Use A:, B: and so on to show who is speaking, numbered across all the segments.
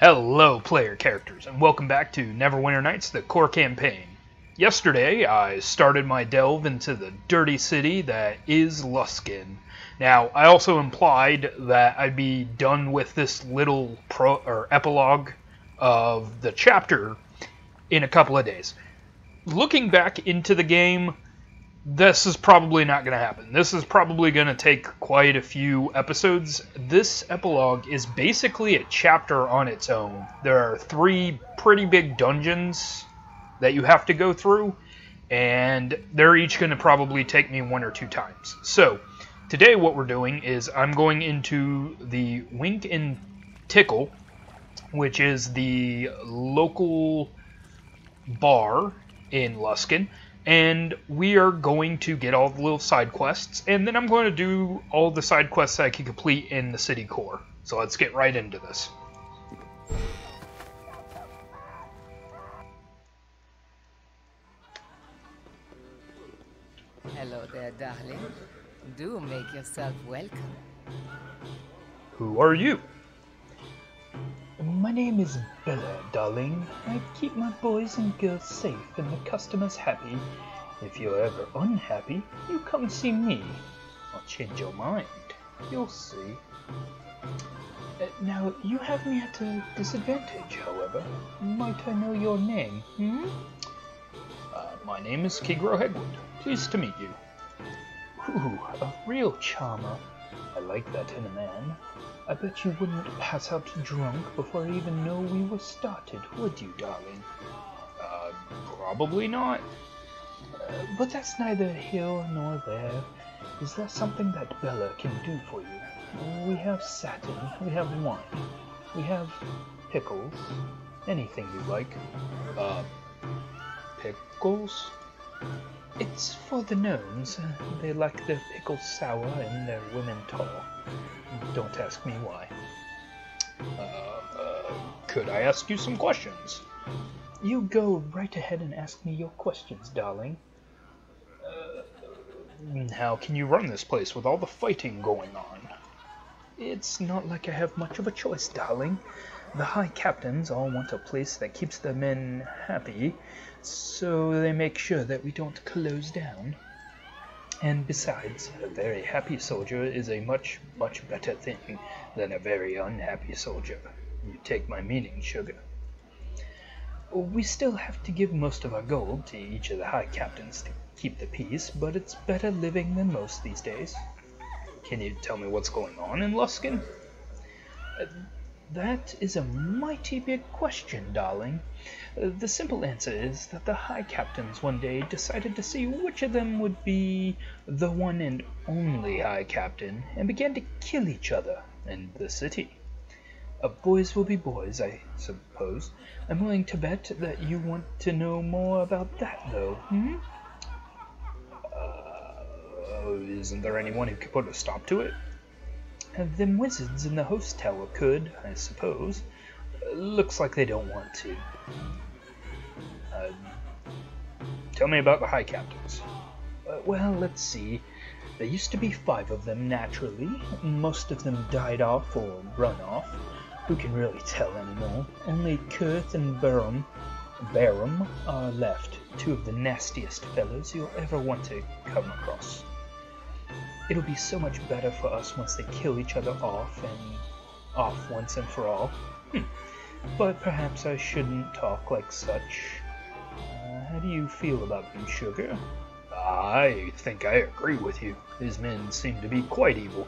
A: Hello, player characters, and welcome back to Neverwinter Nights, the core campaign. Yesterday, I started my delve into the dirty city that is Luskan. Now, I also implied that I'd be done with this little epilogue of the chapter in a couple of days. Looking back into the game, this is probably not going to happen. This is probably going to take quite a few episodes. This epilogue is basically a chapter on its own. There are 3 pretty big dungeons that you have to go through, and they're each going to probably take me 1 or 2 times. So, today what we're doing is I'm going into the Wink and Tickle, which is the local bar in Luskan. And we are going to get all the little side quests, and then I'm going to do all the side quests that I can complete in the city core. So let's get right into this.
B: Hello there, darling. Do make yourself welcome.
A: Who are you?
C: My name is Bella, darling. I keep my boys and girls safe and the customers happy. If you're ever unhappy, you come see me. I'll change your mind. You'll see. Now, you have me at a disadvantage, however. Might I know your name,
A: My name is Kigro Hegwood. Pleased to meet you.
C: Ooh, a real charmer. I like that in a man. I bet you wouldn't pass out drunk before I even know we were started, would you, darling?
A: Probably not.
C: But that's neither here nor there. Is there something that Bella can do for you? We have satin, we have wine, we have pickles, anything you like.
A: Pickles?
C: It's for the gnomes. They like their pickles sour and their women tall. Don't ask me why.
A: Could I ask you some questions?
C: You go right ahead and ask me your questions, darling.
A: How can you run this place with all the fighting going on?
C: It's not like I have much of a choice, darling. The high captains all want a place that keeps the men happy, so they make sure that we don't close down. And besides, a very happy soldier is a much, much better thing than a very unhappy soldier. You take my meaning, sugar. We still have to give most of our gold to each of the high captains to keep the peace, but it's better living than most these days.
A: Can you tell me what's going on in Luskan?
C: That is a mighty big question, darling. The simple answer is that the high captains one day decided to see which of them would be the one and only high captain, and began to kill each other in the city. Boys will be boys, I suppose. I'm willing to bet that you want to know more about that, though,
A: Isn't there anyone who could put a stop to it?
C: Them wizards in the host tower could, I suppose. Looks like they don't want to.
A: Tell me about the high captains.
C: Well, let's see. There used to be 5 of them, naturally. Most of them died off or run off. Who can really tell anymore? Only Kurth and Barum are left, 2 of the nastiest fellows you'll ever want to come across. It'll be so much better for us once they kill each other off once and for all. But perhaps I shouldn't talk like such. How do you feel about them, sugar?
A: I think I agree with you. These men seem to be quite evil.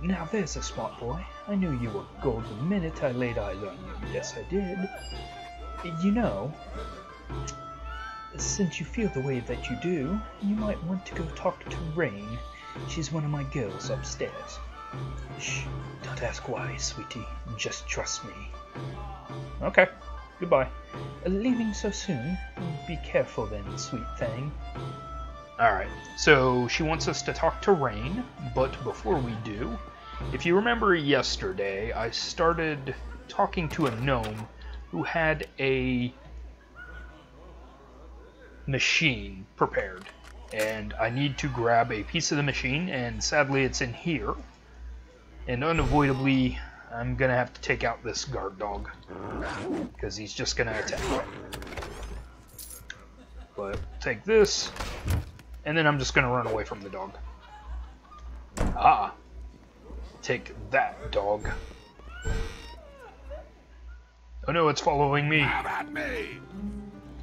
C: Now there's a smart boy. I knew you were gold the minute I laid eyes on you. Yes, I did. You know, since you feel the way that you do, you might want to go talk to Rain. She's one of my girls upstairs. Shh, don't ask why, sweetie. Just trust me.
A: Okay, goodbye.
C: Leaving so soon? Be careful then, sweet thing.
A: Alright, so she wants us to talk to Rain, but before we do, if you remember yesterday, I started talking to a gnome who had a machine prepared, and I need to grab a piece of the machine, and sadly it's in here, and unavoidably I'm gonna have to take out this guard dog, because he's just gonna attack. But take this, and then I'm just gonna run away from the dog. Ah! Take that, dog. Oh no, it's following me!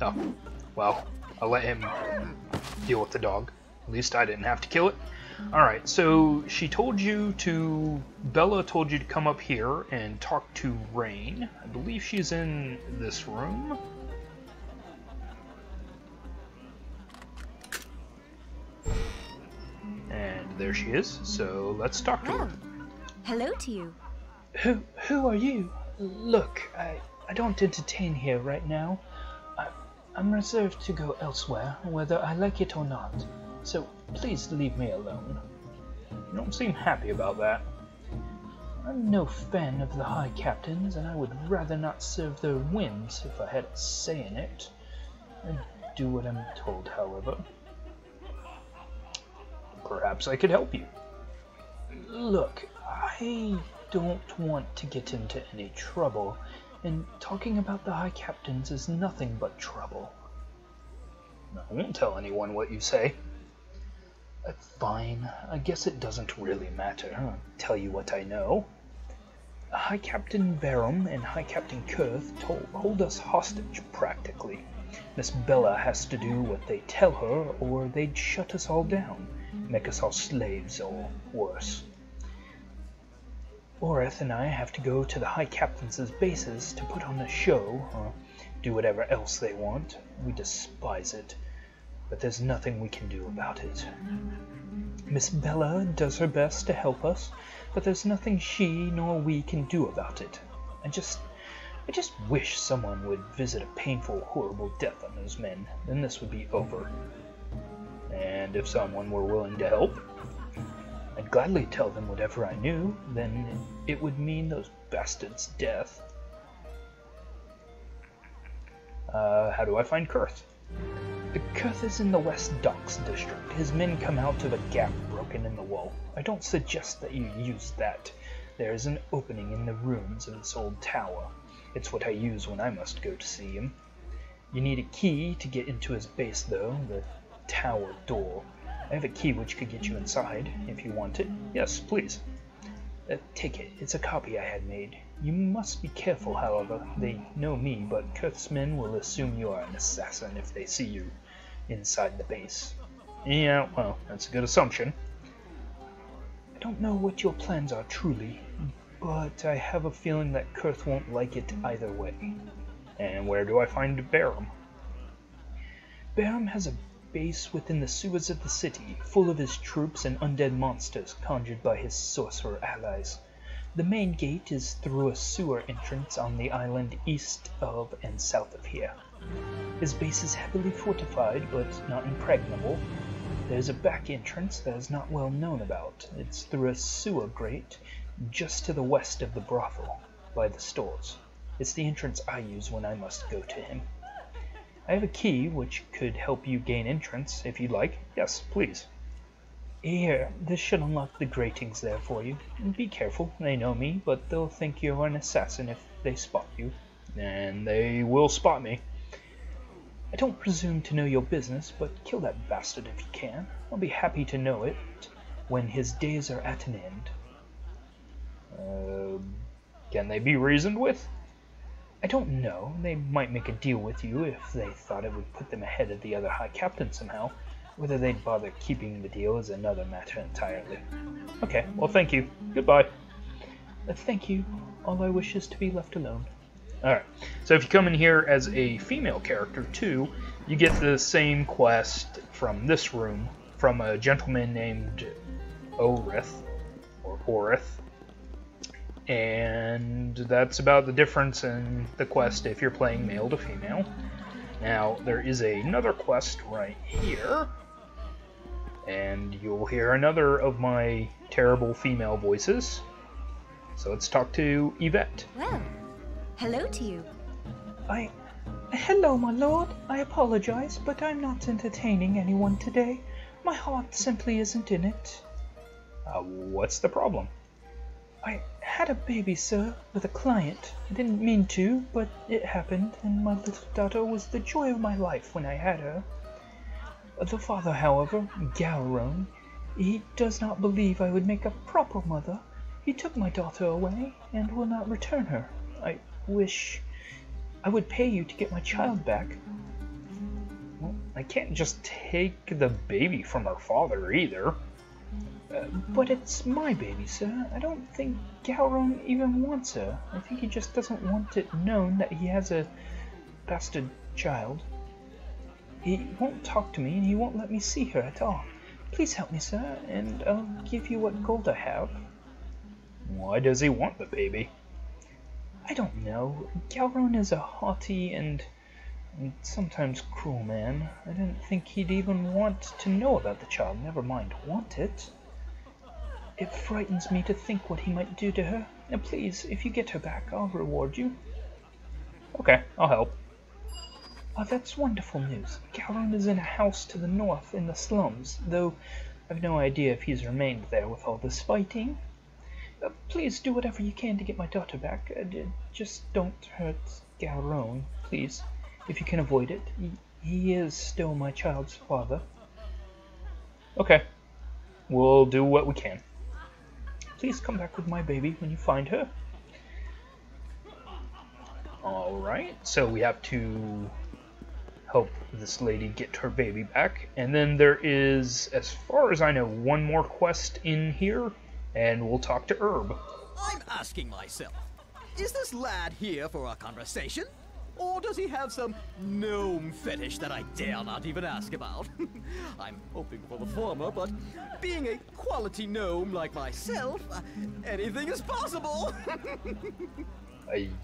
A: Oh, well, I'll let him deal with the dog. At least I didn't have to kill it. Alright, so she told you to... Bella told you to come up here and talk to Rain. I believe she's in this room. And there she is, so let's talk to her.
D: Hello to you.
C: Who are you? Look, I don't entertain here right now. I'm reserved to go elsewhere, whether I like it or not. So please leave me alone.
A: You don't seem happy about that.
C: I'm no fan of the High Captains, and I would rather not serve their whims if I had a say in it. I do what I'm told, however.
A: Perhaps I could help you.
C: Look, I don't want to get into any trouble, and talking about the High Captains is nothing but trouble.
A: I won't tell anyone what you say.
C: Fine, I guess it doesn't really matter. I'll tell you what I know. High Captain Barum and High Captain Kurth hold us hostage, practically. Miss Bella has to do what they tell her, or they'd shut us all down, make us all slaves, or worse. Oreth and I have to go to the High Captains' bases to put on a show, or do whatever else they want. We despise it, but there's nothing we can do about it. Miss Bella does her best to help us, but there's nothing she nor we can do about it. I just wish someone would visit a painful, horrible death on those men, then this would be over.
A: And if someone were willing to help?
C: I'd gladly tell them whatever I knew, then it would mean those bastards' death.
A: How do I find Kurth?
C: Kurth is in the West Docks district. His men come out of a gap broken in the wall. I don't suggest that you use that. There is an opening in the ruins of this old tower. It's what I use when I must go to see him. You need a key to get into his base, though, the tower door. I have a key which could get you inside, if you want it.
A: Yes, please.
C: Take it. It's a copy I had made. You must be careful, however. They know me, but Kurth's men will assume you are an assassin if they see you inside the base.
A: Yeah, well, that's a good assumption.
C: I don't know what your plans are truly, but I have a feeling that Kurth won't like it either way.
A: And where do I find Barum?
C: Barum has a base within the sewers of the city, full of his troops and undead monsters conjured by his sorcerer allies. The main gate is through a sewer entrance on the island east of and south of here. His base is heavily fortified, but not impregnable. There's a back entrance that is not well known about. It's through a sewer grate just to the west of the brothel, by the stores. It's the entrance I use when I must go to him. I have a key which could help you gain entrance, if you'd like.
A: Yes, please.
C: Here, this should unlock the gratings there for you. Be careful, they know me, but they'll think you're an assassin if they spot you.
A: And they will spot me.
C: I don't presume to know your business, but kill that bastard if you can. I'll be happy to know it when his days are at an end.
A: Can they be reasoned with?
C: I don't know. They might make a deal with you if they thought it would put them ahead of the other High Captain somehow. Whether they'd bother keeping the deal is another matter entirely.
A: Okay, well thank you. Goodbye.
C: Thank you. All I wish is to be left alone.
A: Alright, so if you come in here as a female character too, you get the same quest from this room, from a gentleman named Orith, or Orith. And that's about the difference in the quest if you're playing male to female. Now, there is another quest right here, and you'll hear another of my terrible female voices. So let's talk to Yvette.
D: Well, hello to you.
C: Hello, my lord. I apologize, but I'm not entertaining anyone today. My heart simply isn't in it.
A: What's the problem?
C: I had a baby, sir, with a client. I didn't mean to, but it happened, and my little daughter was the joy of my life when I had her. The father, however, Galron, he does not believe I would make a proper mother. He took my daughter away, and will not return her. I wish I would pay you to get my child back.
A: Well, I can't just take the baby from her father either.
C: But it's my baby, sir. I don't think Galron even wants her. I think he just doesn't want it known that he has a bastard child. He won't talk to me, and he won't let me see her at all. Please help me, sir, and I'll give you what gold I have.
A: Why does he want the baby?
C: I don't know. Galron is a haughty and sometimes cruel man. I didn't think he'd even want to know about the child, never mind want it. It frightens me to think what he might do to her. And please, if you get her back, I'll reward you.
A: Okay, I'll help.
C: Oh, that's wonderful news. Galron is in a house to the north in the slums, though I've no idea if he's remained there with all this fighting. Please do whatever you can to get my daughter back. Just don't hurt Galron, please, if you can avoid it. He is still my child's father.
A: Okay, we'll do what we can.
C: Please come back with my baby when you find her.
A: Alright, so we have to help this lady get her baby back. And then there is, as far as I know, one more quest in here, and we'll talk to Herb.
E: I'm asking myself, is this lad here for a conversation? Or does he have some gnome fetish that I dare not even ask about? I'm hoping for the former, but being a quality gnome like myself, anything is possible.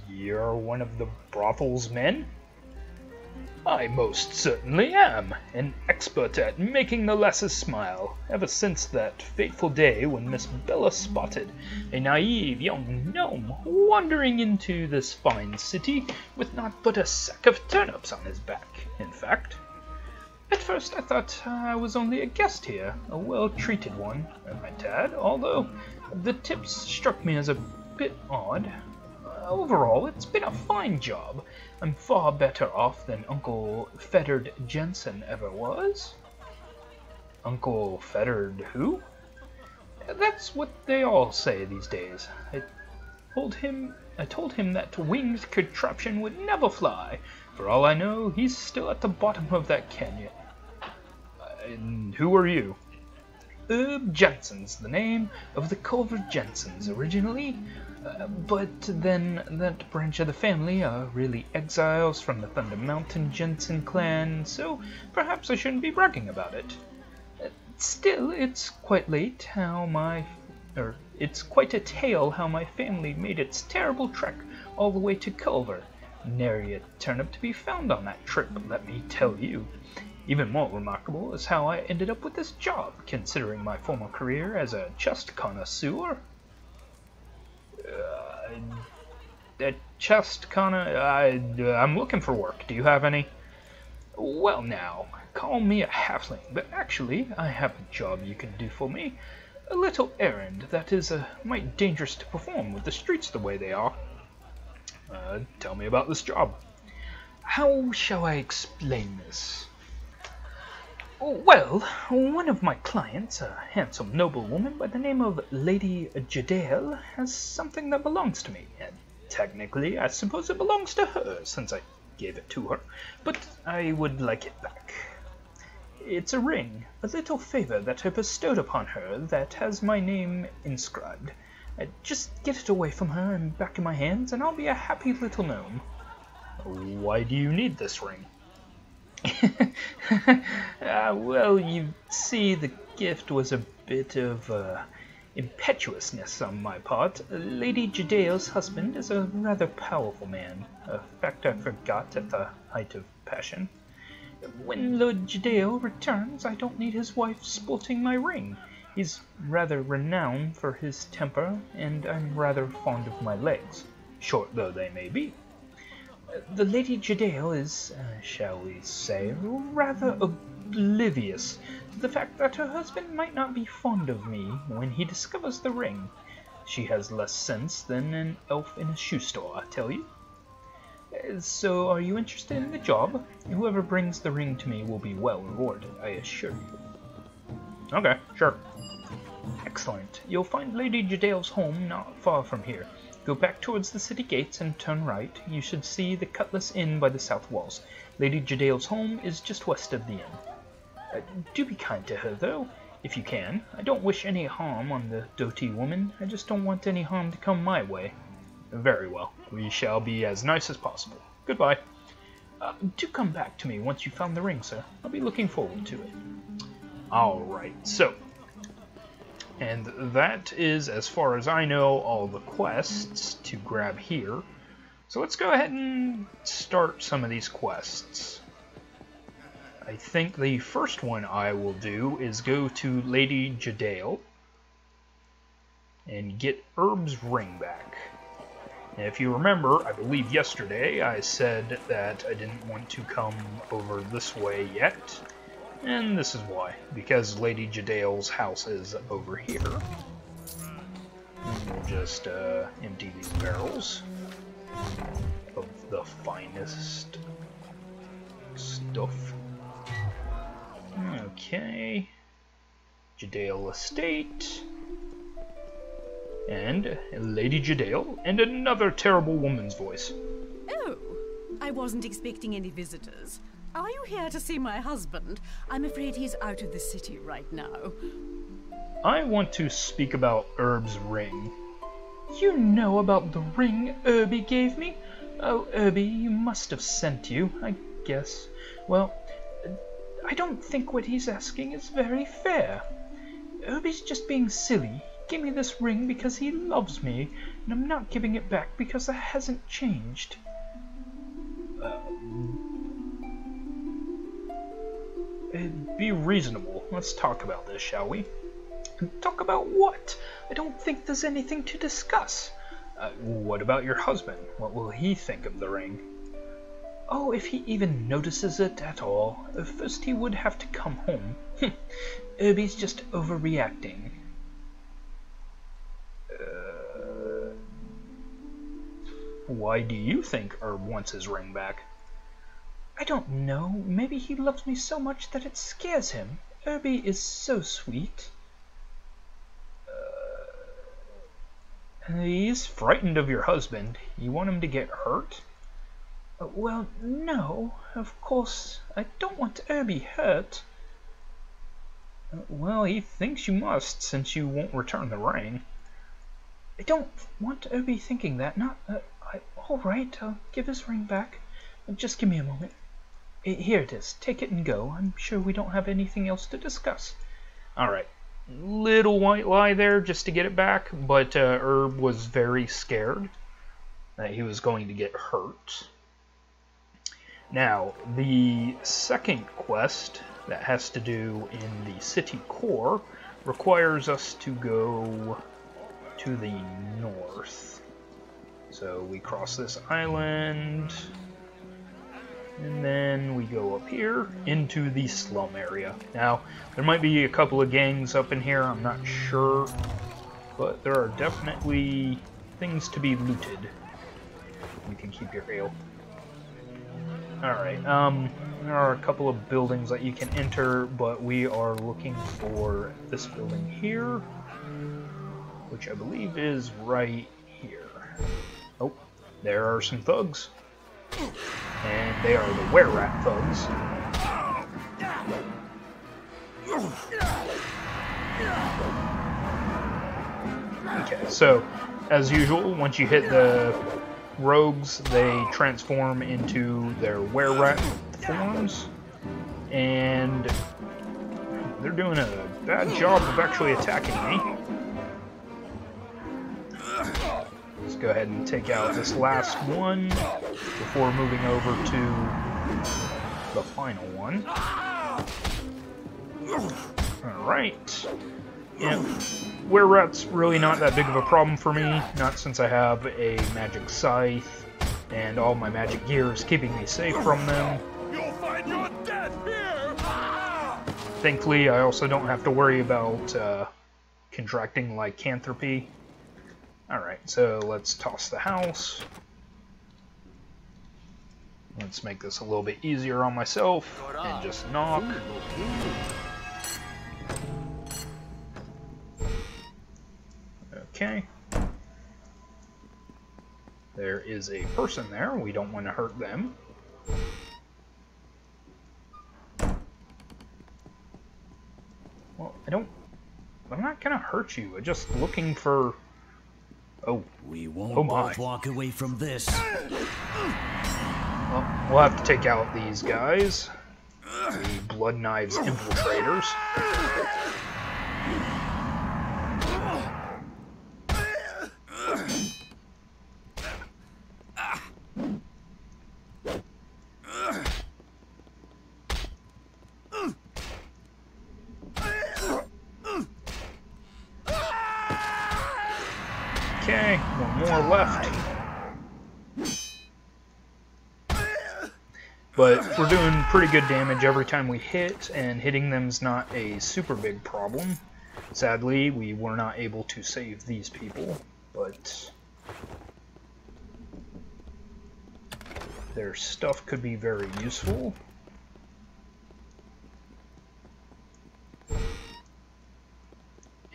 A: You're one of the brothel's men? I most certainly am, an expert at making the lasses smile, ever since that fateful day when Miss Bella spotted a naive young gnome wandering into this fine city with not but a sack of turnips on his back, in fact. At first I thought I was only a guest here, a well-treated one, I might add, although the tips struck me as a bit odd. Overall, it's been a fine job. I'm far better off than Uncle Fettered Jensen ever was. Uncle Fettered who? That's what they all say these days. I told him that winged contraption would never fly. For all I know, he's still at the bottom of that canyon. And who are you? Herb Jensen's the name of the Culver Jensens originally. But then that branch of the family are really exiles from the Thunder Mountain Jensen clan, so perhaps I shouldn't be bragging about it. Still, it's quite it's quite a tale how my family made its terrible trek all the way to Culver. Nary a turnip to be found on that trip, let me tell you. Even more remarkable is how I ended up with this job, considering my former career as a chest connoisseur. I'm looking for work. Do you have any? Well now, call me a halfling, but actually I have a job you can do for me. A little errand that is might dangerous to perform with the streets the way they are. Tell me about this job. How shall I explain this? Well, one of my clients, a handsome noblewoman by the name of Lady Jadale, has something that belongs to me, and technically I suppose it belongs to her, since I gave it to her, but I would like it back. It's a ring, a little favor that I bestowed upon her that has my name inscribed. Just get it away from her and back in my hands, and I'll be a happy little gnome. Why do you need this ring? Well, you see, the gift was a bit of impetuousness on my part. Lady Jadale's husband is a rather powerful man, a fact I forgot at the height of passion. When Lord Jadale returns, I don't need his wife sporting my ring. He's rather renowned for his temper, and I'm rather fond of my legs, short though they may be. The Lady Jadale is, shall we say, rather oblivious to the fact that her husband might not be fond of me when he discovers the ring.
C: She has less sense than an elf in a shoe store, I tell you. So, are you interested in the job? Whoever brings the ring to me will be well rewarded, I assure you. Okay, sure. Excellent. You'll find Lady Jadale's home not far from here. Go back towards the city gates and turn right. You should see the Cutlass Inn by the south walls. Lady Jadale's home is just west of the inn. Do be kind to her, though, if you can. I don't wish any harm on the doughty woman. I just don't want any harm to come my way. Very well. We shall be as nice as possible. Goodbye. Do come back to me once you've found the ring, sir. I'll be looking forward to it. Alright, so. And that is, as far as I know, all the quests to grab here. So let's go ahead and start some of these quests. I think the first one I will do is go to Lady Jadale and get Herb's ring back. And if you remember, I believe yesterday I said that I didn't want to come over this way yet. And this is why. Because Lady Jadale's house is over here. And we'll just empty these barrels of the finest stuff. Okay. Jadale Estate. And Lady Jadale, and another terrible woman's voice.
F: Oh, I wasn't expecting any visitors. Are you here to see my husband? I'm afraid he's out of the city right now.
C: I want to speak about Herb's ring.
G: You know about the ring Irby gave me? Oh, Irby, you must have sent you, I guess. Well, I don't think what he's asking is very fair. Irby's just being silly. He gave me this ring because he loves me, and I'm not giving it back because that hasn't changed.
C: Be reasonable. Let's talk about this, shall we?
G: Talk about what? I don't think there's anything to discuss.
C: What about your husband? What will he think of the ring?
G: Oh, if he even notices it at all. First he would have to come home. Irby's just overreacting.
C: Why do you think Herb wants his ring back?
G: I don't know. Maybe he loves me so much that it scares him. Irby is so sweet.
C: He's frightened of your husband. You want him to get hurt?
G: Well, no. Of course, I don't want Irby hurt.
C: Well, he thinks you must, since you won't return the ring.
G: I don't want Irby thinking that. All right, I'll give his ring back. Just give me a moment. Here it is. Take it and go. I'm sure we don't have anything else to discuss.
C: Alright. Little white lie there just to get it back, but Herb was very scared that he was going to get hurt. Now, the second quest that has to do in the city core requires us to go to the north. So we cross this island, and then we go up here into the slum area. Now, there might be a couple of gangs up in here, I'm not sure, but there are definitely things to be looted. You can keep your ale. Alright, there are a couple of buildings that you can enter, but we are looking for this building here, which I believe is right here. Oh, there are some thugs. And they are the were-rat thugs. Okay, so, as usual, once you hit the rogues, they transform into their were-rat forms. And they're doing a bad job of actually attacking me. Let's go ahead and take out this last one before moving over to the final one. Alright. Yeah, were-rat's really not that big of a problem for me, not since I have a magic scythe, and all my magic gear is keeping me safe from them.
E: You'll find your death here!
C: Thankfully, I also don't have to worry about contracting lycanthropy.
A: Alright, so let's toss the house. Let's make this a little bit easier on myself and just knock. Okay. There is a person there. We don't want to hurt them. Well, I'm not gonna hurt you. I'm just looking for... Oh.
H: We won't
A: Oh my.
H: both walk away from this.
A: Well, we'll have to take out these guys. The Blood Knives infiltrators. Okay, one more left. But we're doing pretty good damage every time we hit, and hitting them's not a super big problem. Sadly, we were not able to save these people, but their stuff could be very useful.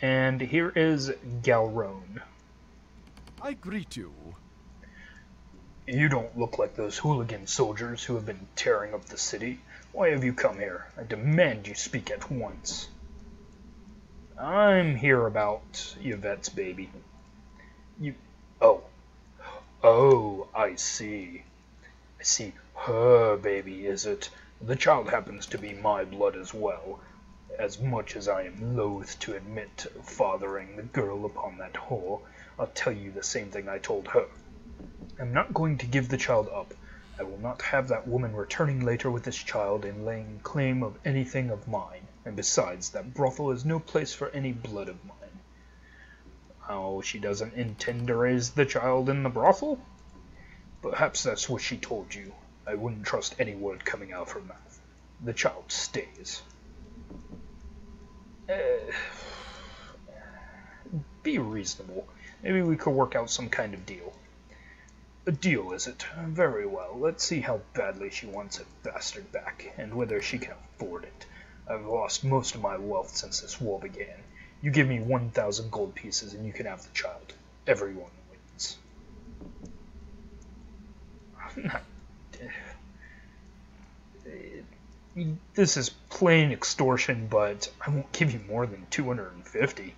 A: And here is Galrone.
I: I greet you.
A: You don't look like those hooligan soldiers who have been tearing up the city. Why have you come here? I demand you speak at once. I'm here about Yvette's baby. Oh, I see. I see. Her baby, is it? The child happens to be my blood as well. As much as I am loath to admit fathering the girl upon that whore, I'll tell you the same thing I told her. I'm not going to give the child up. I will not have that woman returning later with this child and laying claim of anything of mine. And besides, that brothel is no place for any blood of mine. Oh, she doesn't intend to raise the child in the brothel? Perhaps that's what she told you. I wouldn't trust any word coming out of her mouth. The child stays. Be reasonable. Maybe we could work out some kind of deal. A deal, is it? Very well. Let's see how badly she wants a bastard back, and whether she can afford it. I've lost most of my wealth since this war began. You give me 1,000 gold pieces, and you can have the child. Everyone wins. This is plain extortion, but I won't give you more than 250.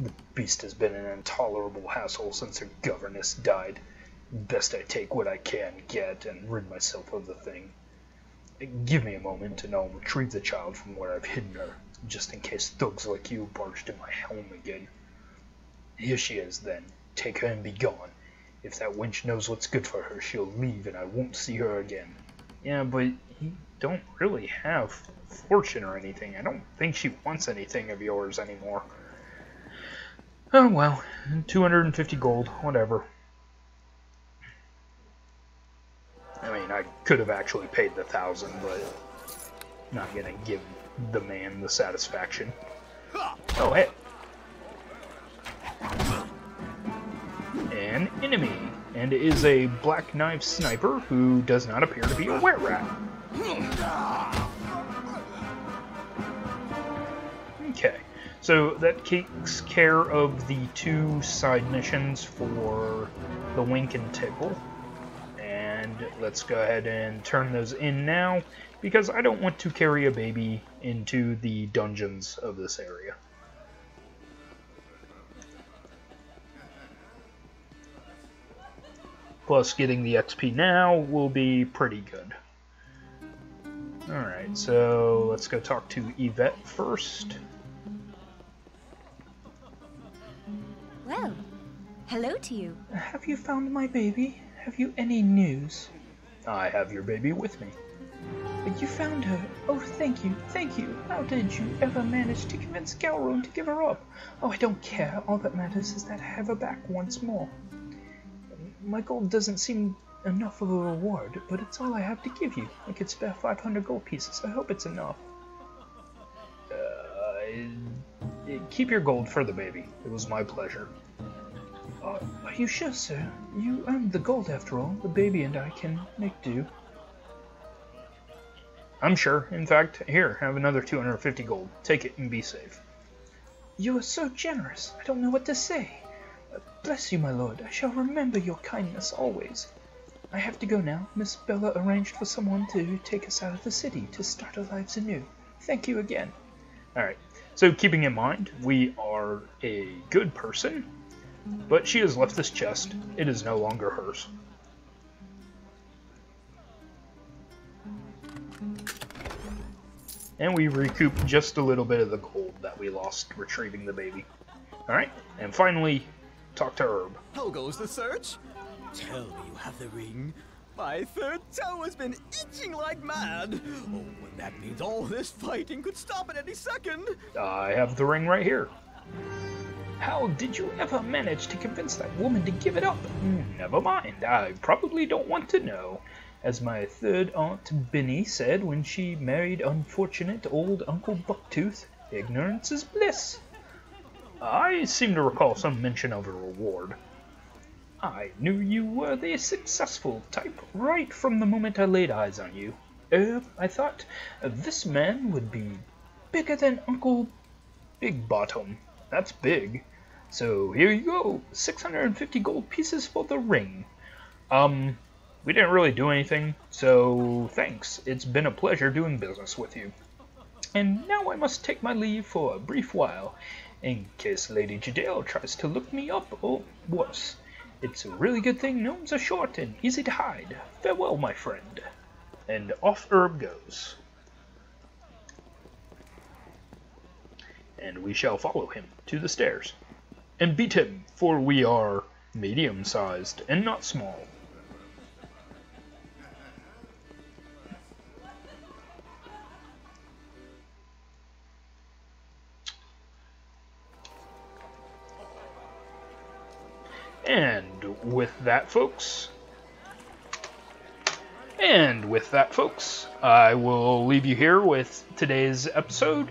A: The beast has been an intolerable hassle since her governess died. Best I take what I can get and rid myself of the thing. Give me a moment and I'll retrieve the child from where I've hidden her, just in case thugs like you barged in my home again. Here she is, then. Take her and be gone. If that wench knows what's good for her, she'll leave and I won't see her again. Yeah, but you don't really have fortune or anything. I don't think she wants anything of yours anymore. Oh well, 250 gold, whatever. I mean, I could have actually paid the 1,000, but not gonna give the man the satisfaction. Oh, hey. An enemy, and is a black knife sniper who does not appear to be a were-rat. Okay, so that takes care of the 2 side missions for the Wink and Tickle. And let's go ahead and turn those in now, because I don't want to carry a baby into the dungeons of this area. Plus, getting the XP now will be pretty good. Alright, so let's go talk to Yvette first.
D: Well, hello to you.
C: Have you found my baby? Have you any news?
A: I have your baby with me.
C: You found her. Oh, thank you, thank you. How did you ever manage to convince Galrone to give her up? Oh, I don't care. All that matters is that I have her back once more. My gold doesn't seem enough of a reward, but it's all I have to give you. I could spare 500 gold pieces. I hope it's enough. keep your gold for the baby. It was my pleasure.
G: Are you sure, sir? You earned the gold after all. The baby and I can make do.
C: I'm sure. In fact, here, have another 250 gold. Take it and be safe.
G: You are so generous. I don't know what to say. Bless you, my lord. I shall remember your kindness always. I have to go now. Miss Bella arranged for someone to take us out of the city to start our lives anew. Thank you again.
C: Alright, so keeping in mind, we are a good person, but she has left this chest. It is no longer hers. And we recoup just a little bit of the gold that we lost retrieving the baby. Alright, and finally, talk to Herb.
E: How goes the search? Tell me you have the ring. My third toe has been itching like mad. Oh, and that means all this fighting could stop at any second.
C: I have the ring right here.
G: How did you ever manage to convince that woman to give it up?
C: Never mind, I probably don't want to know. As my third aunt Benny said when she married unfortunate old Uncle Bucktooth, ignorance is bliss. I seem to recall some mention of a reward. I knew you were the successful type right from the moment I laid eyes on you. I thought this man would be bigger than Uncle Big Bottom. That's big. So here you go, 650 gold pieces for the ring. We didn't really do anything, so thanks. It's been a pleasure doing business with you. And now I must take my leave for a brief while, in case Lady Jadale tries to look me up, or worse. It's a really good thing gnomes are short and easy to hide. Farewell, my friend. And off Herb goes. And we shall follow him to the stairs. And beat him, for we are medium-sized and not small. And with that, folks, I will leave you here with today's episode.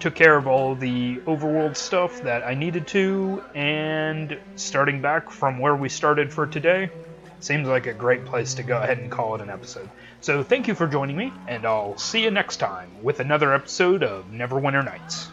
C: Took care of all the overworld stuff that I needed to, and starting back from where we started for today, seems like a great place to go ahead and call it an episode. So thank you for joining me, and I'll see you next time with another episode of Neverwinter Nights.